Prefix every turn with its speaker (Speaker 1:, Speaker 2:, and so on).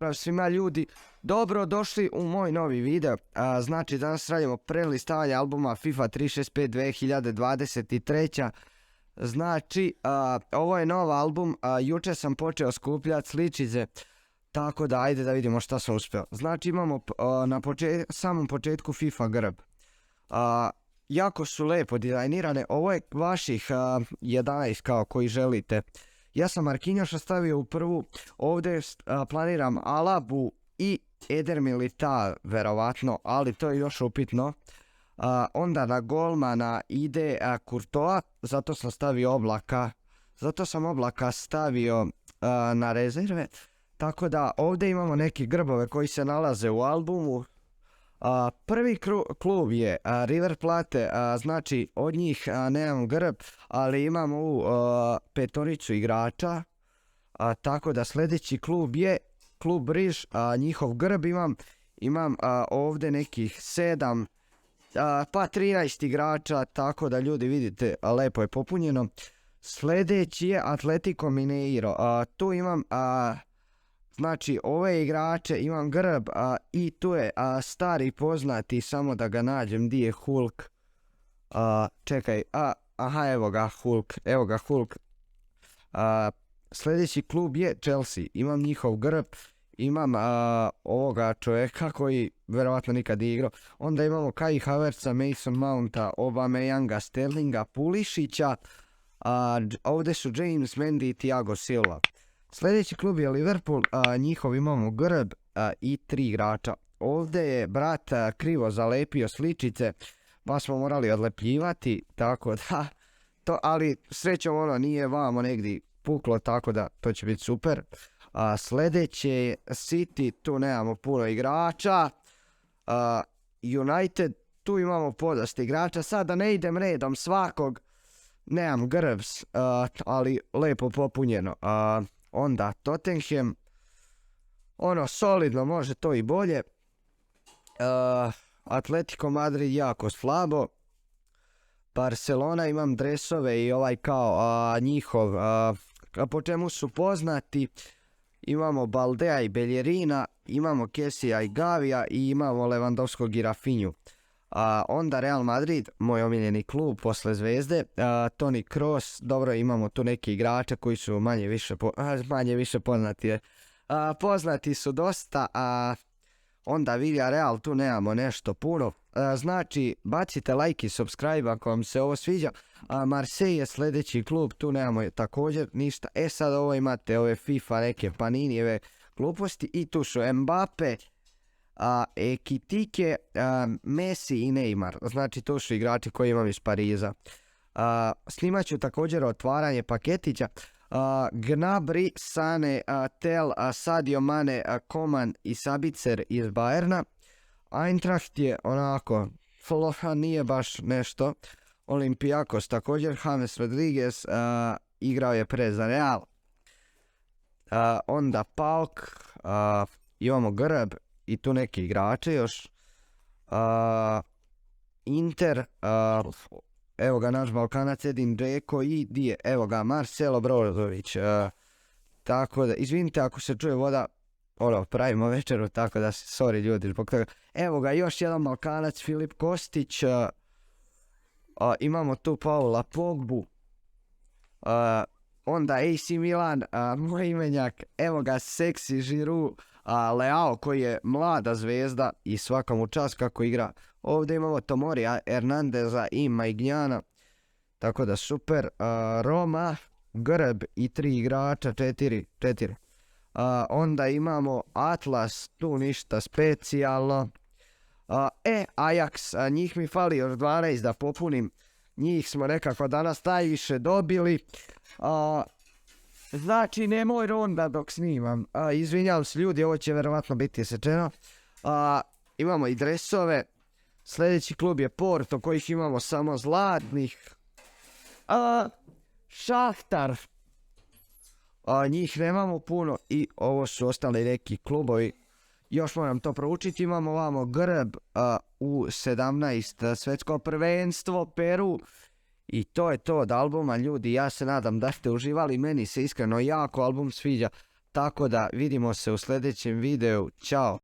Speaker 1: Prav svima ljudi, dobro došli u moj novi video. Znači danas radimo prelistavanje albuma FIFA 365 2023. Znači ovo je nov album, jučer sam počeo skupljati sličice, tako da ajde da vidimo šta sam uspio. Znači imamo na samom početku FIFA grb. Jako su lepo dizajnirane, ovo je vaših 11 kao koji želite. Ja sam Marquinhosa stavio u prvu, ovdje planiram Alabu i Eder Militao, verovatno, ali to je još upitno. Onda na golmana ide Courtois, zato sam stavio Oblaka stavio na rezerve. Tako da ovdje imamo neke grbove koji se nalaze u albumu. Prvi klub je River Plate, znači od njih nemam grb, ali imam u petoricu igrača, tako da sljedeći klub je klub Briž, njihov grb imam ovdje nekih 7, pa 13 igrača, tako da ljudi vidite lepo je popunjeno. Sljedeći je Atletico Mineiro, tu imam znači ove igrače, imam grb i tu je stari poznati, samo da ga nađem, di je Hulk. Čekaj, aha evo ga Hulk. Sljedeći klub je Chelsea, imam njihov grb, imam ovoga čovjeka koji verovatno nikad igrao. Onda imamo Kai Havertza, Mason Mounta, Aubameyanga, Sterlinga, Pulišića, ovdje su James, Mendy i Thiago Silva. Sljedeći klub je Liverpool, njihov imamo grb i 3 igrača. Ovdje je brat krivo zalepio sličice, pa smo morali odlepljivati, tako da, ali srećom ono nije vamo negdje puklo, tako da to će biti super. Sljedeće je City, tu nemamo puno igrača. United, tu imamo podosta igrača, sad da ne idem redom svakog, nemam grbs, ali lepo popunjeno. Onda Tottenham, ono solidno, može to i bolje. Atletico Madrid jako slabo. Barcelona imam dresove i ovaj kao njihov, po čemu su poznati. Imamo Baldea i Bellerina, imamo Kesija i Gavija i imamo Lewandowskog i Rafinhu. Onda Real Madrid, moj omiljeni klub posle Zvezde, Toni Kroos, dobro imamo tu neke igrače koji su manje više poznati. Poznati su dosta, onda Villarreal, tu nemamo nešto puno. Znači bacite like i subscribe ako vam se ovo sviđa. Marseille je sljedeći klub, tu nemamo također ništa. Sad ovo imate ove FIFA neke Paninijeve gluposti i tu su Mbappe, Ekitike, Messi i Neymar, znači to su igrači koji imam iz Pariza. Snimat ću također otvaranje paketića. Gnabry, Sane, Tel, Sadio Mane, Coman i Sabitzer iz Bayerna. Eintracht je onako, nije baš nešto. Olympiakos također, James Rodriguez, igrao je pre za Real. Onda PAOK, imamo grb i tu neki igrače još. Inter, evo ga naš Balkanac Edin Dzeko i Dije, evo ga Marcelo Brozović. Tako da, izvinite ako se čuje voda, pravimo večeru, tako da, sorry ljudi zbog toga. Evo ga još jedan Balkanac, Filip Kostić. Imamo tu Paula Pogbu. Onda AC Milan, moj imenjak, evo ga Seksi Giroud, Leao koji je mlada zvezda i svaka mu čast kako igra. Ovdje imamo Tomori, Hernandeza i Maignana, tako da super. Roma, grb i 3 igrača, 4. Onda imamo Atlas, tu ništa specijalno. Ajax, njih mi fali još 12 da popunim. Njih smo nekako danas najviše dobili. Znači nemoj ronda dok snimam. Izvinjavam se ljudi, ovo će verovatno biti sečeno. Imamo i dresove. Sljedeći klub je Porto, kojih imamo samo zlatnih. Šahtar. Njih nemamo puno i ovo su ostali neki klubovi. Još moram to proučiti. Imamo ovamo grb u 17 svjetsko prvenstvo Peru. I to je to od albuma, ljudi. Ja se nadam da ste uživali. Meni se iskreno jako album sviđa. tako da vidimo se u sljedećem videu, ćao.